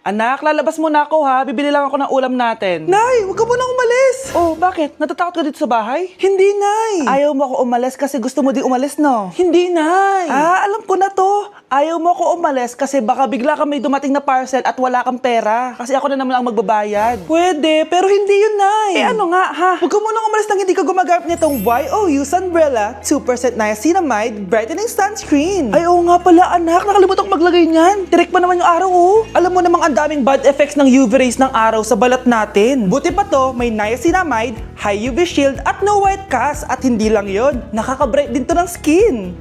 Anak, lalabas muna ako ha. Bibili lang ako ng ulam natin. Nay, huwag ka muna umalis. Oh, bakit? Natatakot ka dito sa bahay? Hindi, Nay. Ayaw mo ako umalis kasi gusto mo di umalis, no? Hindi, Nay. Alam ko na to. Ayaw mo ako umalis kasi baka bigla ka may dumating na parcel at wala kang pera. Kasi ako na naman ang magbabayad. Pwede, pero hindi yun, Nay. Ano nga, ha? Huwag ka muna umalis nang hindi ka gumagamit nitong YOU Sunbrella 2% Niacinamide Brightening Sunscreen. Ay, oo nga pala, anak. Nakalimutan ko maglagay niyan. Direct pa naman yung araw, oh. Alam mo namang ang daming bad effects ng UV rays ng araw sa balat natin. Buti pa to, may niacinamide, high UV shield, at no white cast. At hindi lang yon, nakaka-bright din to ng skin.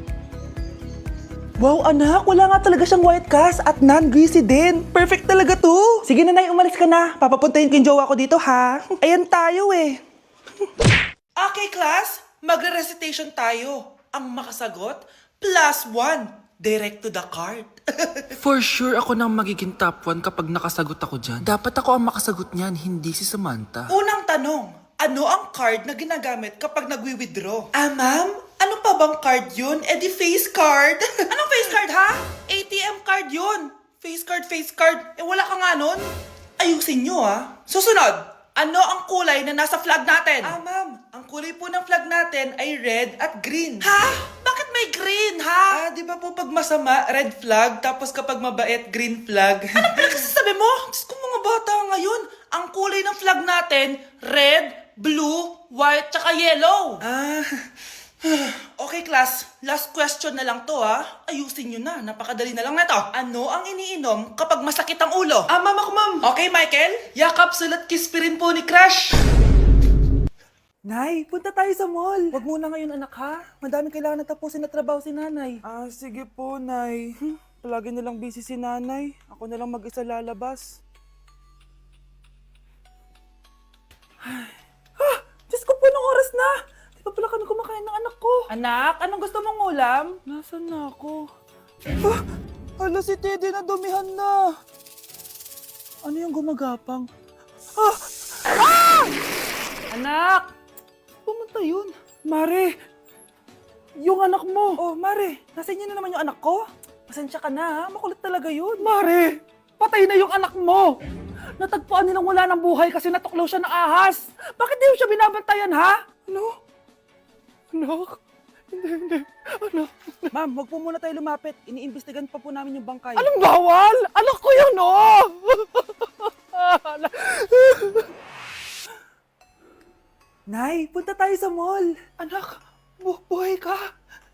Wow, anak, wala nga talaga siyang white cast at non-greasy din. Perfect talaga to. Sige na, Nay, umalis ka na. Papapuntahin ko yung jowa ko dito, ha? Ayan tayo, eh. Okay, class. Magre-recitation tayo. Ang makasagot, +1. Direct to the card. For sure ako nang magiging top 1 kapag nakasagot ako dyan. Dapat ako ang makasagot niyan, hindi si Samantha. Unang tanong, ano ang card na ginagamit kapag nagwi-withdraw? Ma'am? Ano pa bang card yun? Di face card. Anong face card, ha? ATM card yun. Face card. Wala ka nga nun. Ayusin nyo, ha? Susunod, ano ang kulay na nasa flag natin? Ma'am, ang kulay po ng flag natin ay red at green. Ha? Bakit may green, ha? Di ba po pag masama, red flag, tapos kapag mabait, green flag? Anong pinagsasabi mo? Diyos ko, mga bata ngayon, ang kulay ng flag natin, red, blue, white, tsaka yellow. Okay, class. Last question na lang to, ha? Ayusin nyo na. Napakadali na lang na to. Ano ang iniinom kapag masakit ang ulo? Ma'am ako, ma'am. Okay, Michael? Yakap, sulat, kiss pa rin po ni Crush. Nay, punta tayo sa mall. Wag muna ngayon, anak, ha? Madami kailangan na tapusin na trabaho si nanay. Sige po, Nay. Palagi nilang busy si nanay. Ako na lang mag-isa lalabas. Diyos ko po, nung oras na! Di pa pala kami kumakain ng anak ko. Anak, anong gusto mong ulam? Nasaan na ako? Hala, si Teddy na dumihan na. Ano yung gumagapang? Anak! Pumunta yun. Mare! Yung anak mo! Oh, Mare! Nasa inyo na naman yung anak ko? Pasensya ka na, ha? Makulit talaga yun. Mare! Patay na yung anak mo! Natagpuan nilang wala ng buhay kasi natuklaw siya ng ahas. Bakit di mo siya binabantayan, ha? Ano? Anak? Hindi. Anak? Ma'am, wag po muna tayo lumapit. Iniimbestigan pa po namin yung bangkay. Anong bawal? Anak ko yun, oh! Nay, punta tayo sa mall. Anak, buhay ka.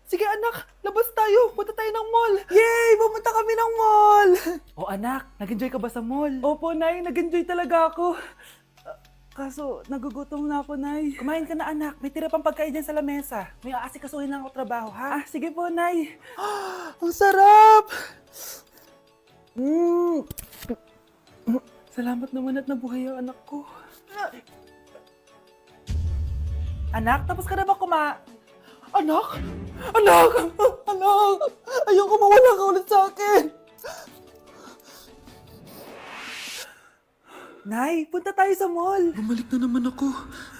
Sige anak, labas tayo. Punta tayo ng mall. Yay! Pumunta kami ng mall. Oh anak, nag-enjoy ka ba sa mall? Opo, Nay. Nag-enjoy talaga ako. Kaso, nagugutom na ako, Nay. Kumain ka na, anak. May tira pang pagkain dyan sa lamesa. May aasikasuhin na ako trabaho, ha? Sige po, Nay. Ang sarap! Salamat naman at nabuhay ang anak ko. Anak, tapos ka na ba Anak! Ayoko mawala ka ulit sa akin! Nay, punta tayo sa mall. Bumalik na naman ako.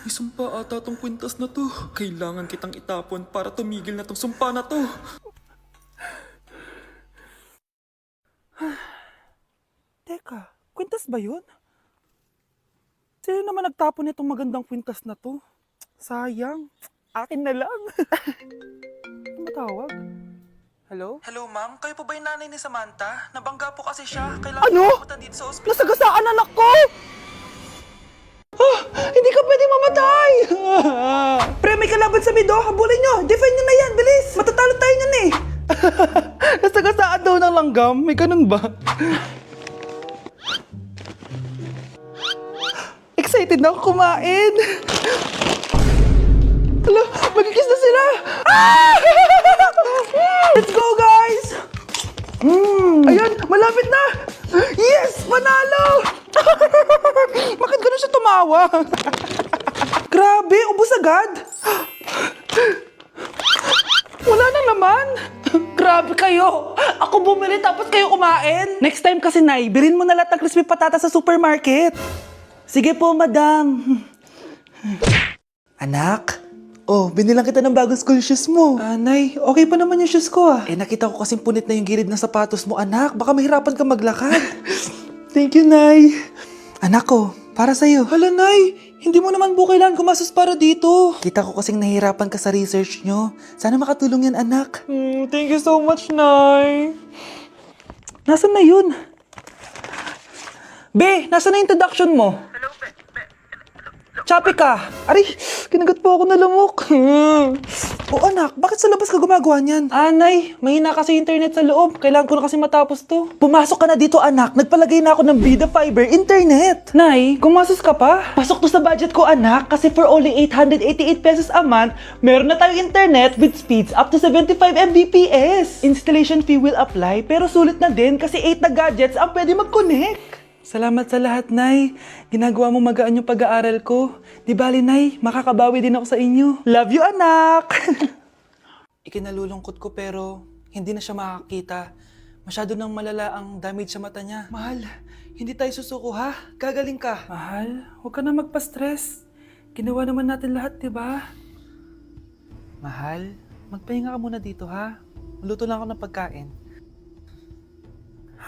May sumpa ata tong kwintas na to. Kailangan kitang itapon para tumigil na tong sumpa na to. Teka, kwintas ba yun? Sino naman nagtapon nitong magandang kwintas na to? Sayang. Akin na lang. Matawag? Hello? Hello, ma'am. Kayo po ba yung nanay ni Samantha? Nabangga po kasi siya. Kailangan pumunta dito sa ospital. Nasagasaan anak ko! Hindi ka pwede mamatay! Pre, may kalaban sa mido. Habulin nyo. Defend nyo na yan. Bilis. Matatalo tayo nyan eh. Nasagasaan daw ng langgam. May ganun ba? Excited na ako kumain. Hala, magkikis na sila! Let's go, guys! Ayan, malapit na! Yes! Panalo! Bakit ganun siya tumawa? Grabe, ubos agad! Wala na naman! Grabe kayo! Ako bumili tapos kayo kumain! Next time kasi, Nay, bilhin mo na lahat ng crispy patata sa supermarket. Sige po, madam. Anak? Oh, binilang kita ng bagong school shoes mo. Nay, okay pa naman yung shoes ko ah. Nakita ko kasing punit na yung gilid ng sapatos mo, anak. Baka mahirapan ka maglakad. Thank you, Nay. Anak ko, para sa'yo. Hala, Nay. Hindi mo naman po kailangan gumastos para dito. Kita ko kasing nahihirapan ka sa research nyo. Sana makatulong yan, anak. Thank you so much, Nay. Nasaan na yun? Be, nasaan na introduction mo? Choppy ka! Aray, kinagat po ako na lamok. O anak, bakit sa labas ka gumagawa niyan? Anay, mahina kasi internet sa loob. Kailangan ko na kasi matapos to. Pumasok ka na dito anak, nagpalagay na ako ng Vida Fiber Internet. Nay, gumasos ka pa? Pasok to sa budget ko anak, kasi for only 888 pesos a month, meron na tayong internet with speeds up to 75 Mbps. Installation fee will apply, pero sulit na din kasi 8 na gadgets ang pwede mag-connect. Salamat sa lahat, Nay. Ginagawa mo magaan yung pag-aaral ko. Di bali, Nay, makakabawi din ako sa inyo. Love you, anak! Ikinalulungkot ko pero hindi na siya makakita. Masyado nang malala ang damage sa mata niya. Mahal, hindi tayo susuko ha? Gagaling ka. Mahal, huwag ka na magpa-stress. Ginawa naman natin lahat, di ba? Mahal, magpahinga ka muna dito ha. Maluto lang ako ng pagkain.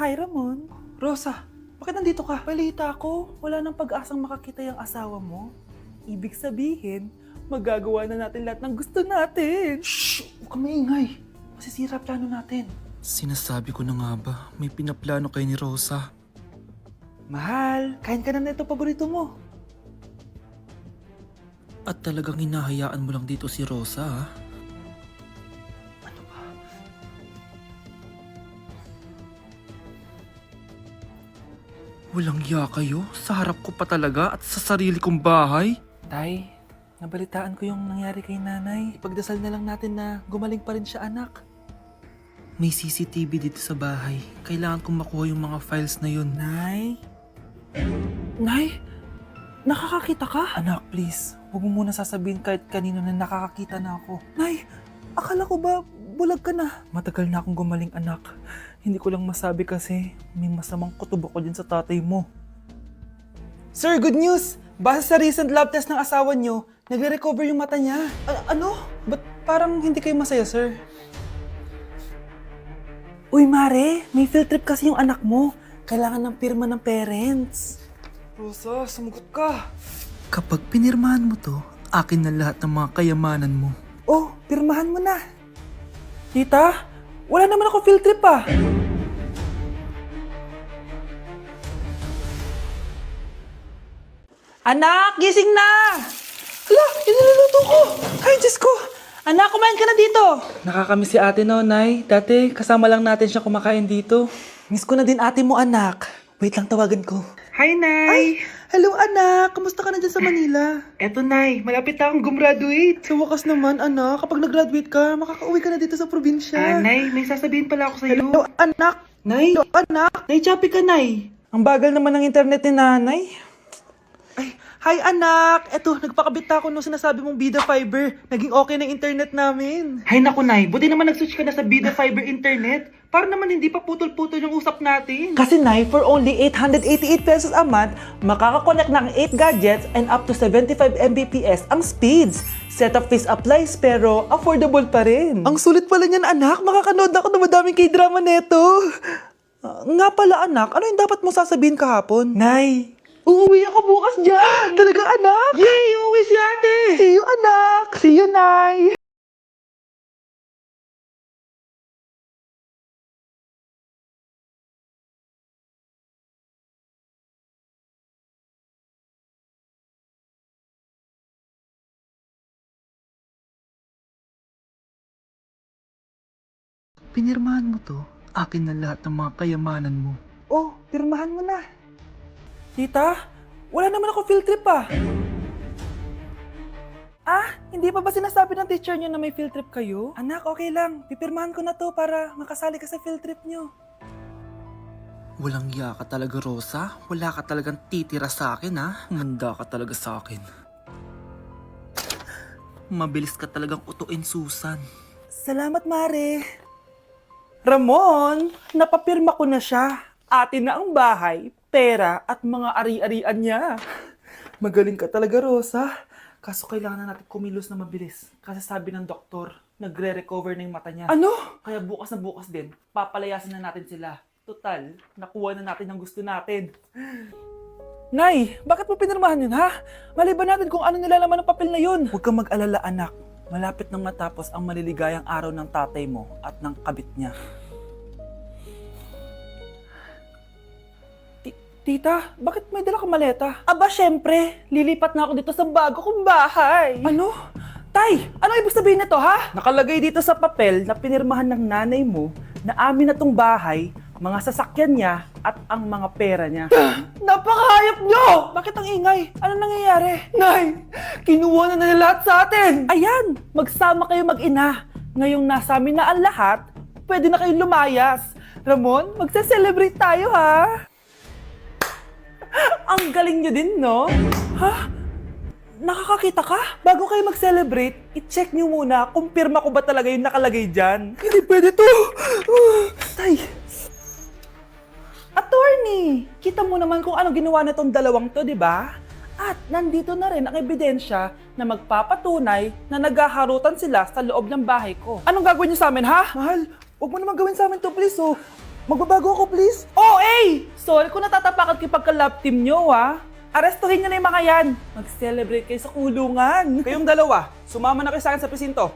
Hi, Ramon. Rosa. Bakit nandito ka? Balita ko, wala nang pag-asang makakita yung asawa mo. Ibig sabihin, magagawa na natin lahat ng gusto natin. Shhh! Huwag kang maingay. Masisira plano natin. Sinasabi ko na nga ba, may pinaplano kay ni Rosa. Mahal, kain ka na nito paborito mo. At talagang hinahayaan mo lang dito si Rosa, ha? Ano ba? Walang ya kayo? Sa harap ko pa talaga at sa sarili kong bahay? Tay, nabalitaan ko yung nangyari kay nanay. Ipagdasal na lang natin na gumaling pa rin siya anak. May CCTV dito sa bahay. Kailangan kong makuha yung mga files na yun. Nay? Nay? Nakakakita ka? Anak, please. Huwag mo muna sasabihin kahit kanino na nakakakita na ako. Nay, akala ko ba bulag ka na? Matagal na akong gumaling anak. Hindi ko lang masabi kasi may masamang kutob ako din sa tatay mo. Sir, good news! Base sa recent lab test ng asawa nyo, nagre-recover yung mata niya. Ano? Ba't parang hindi kayo masaya, sir? Uy, Mare, may field trip kasi yung anak mo. Kailangan ng pirma ng parents. Rosa, sumagot ka. Kapag pinirmahan mo to, akin na lahat ng mga kayamanan mo. Oh, pirmahan mo na. Tita, wala naman ako field trip ah. Anak, gising na! Hala, iniluluto ko! Ay, Diyos ko! Anak, kumain ka na dito! Nakakamiss si ate no, Nay. Dati, kasama lang natin siya kumakain dito. Miss ko na din ate mo, anak. Wait lang, tawagan ko. Hi, Nay! Ay, hello, anak! Kamusta ka na dyan sa Manila? Eto, Nay. Malapit na akong gumraduate. Sa wakas naman, anak. Kapag nag-graduate ka, makakauwi ka na dito sa probinsya. Nay, may sasabihin pala ako sa'yo. Hello, anak! Nay! Hello, anak! Nay, choppy ka, Nay! Ang bagal naman ng internet ni nanay. Ay, hi anak! Eto, nagpakabit na ako nung sinasabi mong Vida Fiber. Naging okay na internet namin. Hay naku, Nay. Buti naman nag-switch ka na sa Vida Fiber internet. Para naman hindi pa putol-putol yung usap natin. Kasi, Nay, for only 888 pesos a month, makakakonect ng 8 gadgets and up to 75 Mbps ang speeds. Setup fees applies pero affordable pa rin. Ang sulit pala niyan, anak. Makakanood ako ng madaming K-drama neto. Nga pala, anak. Ano yung dapat mo sasabihin kahapon? Nay, uuwi ako bukas dyan! Talaga, anak? Yay! Uuwi si ate! See you, anak! See you, Nay! Pinirmahan mo to, akin na lahat ng mga kayamanan mo. Oh, pirmahan mo na. Tita, wala naman ako field trip ah. Ah, hindi pa ba sinasabi ng teacher niyo na may field trip kayo? Anak, okay lang. Pipirmahan ko na to para makasali ka sa field trip niyo. Walang ya ka talaga, Rosa. Wala ka talagang titira sa akin, ha? Manda ka talaga sa akin. Mabilis ka talagang utuin, Susan. Salamat, Mare. Ramon, napapirma ko na siya. Atin na ang bahay, pera at mga ari-arian niya. Magaling ka talaga, Rosa. Kaso kailangan na natin kumilos na mabilis. Kasi sabi ng doktor, nagre-recover na yung mata niya. Ano? Kaya bukas na bukas din, papalayasin na natin sila. Total, nakuha na natin ang gusto natin. Nay, bakit mo pinirmahan yun, ha? Maliban natin kung ano nilalaman ng papel na yun. Huwag kang mag-alala, anak. Malapit nang matapos ang maliligayang araw ng tatay mo at ng kabit niya. Tita, bakit may dala kang maleta? Aba, syempre. Lilipat na ako dito sa bago kong bahay. Ano? Tay, ano ibig sabihin nito, ha? Nakalagay dito sa papel na pinirmahan ng nanay mo na amin na tong bahay, mga sasakyan niya at ang mga pera niya. Napakahayop nyo! Bakit ang ingay? Ano nangyayari? Nay, kinuha na nila lahat sa atin! Ayan, magsama kayo mag-ina. Ngayong nasa amin na ang lahat, pwede na kayong lumayas. Ramon, magse-celebrate tayo, ha? Ang galing nyo din, no? Ha? Nakakakita ka? Bago kayo mag-celebrate, i-check nyo muna kung pirma ko ba talaga yung nakalagay dyan. Hindi pwede to! Tay! Attorney! Kita mo naman kung anong ginawa na tong dalawang to, di ba? At nandito na rin ang ebidensya na magpapatunay na naghaharutan sila sa loob ng bahay ko. Anong gagawin nyo sa amin, ha? Mahal, huwag mo naman gawin sa amin to, please, oh. Magbabago ako, please. Oh, sorry kung natatapakan kayo pagka-love team nyo, ha? Arestuhin nyo na yung mga yan. Mag-celebrate kayo sa kulungan. Kayong dalawa, sumama na kayo sa akin sa presinto.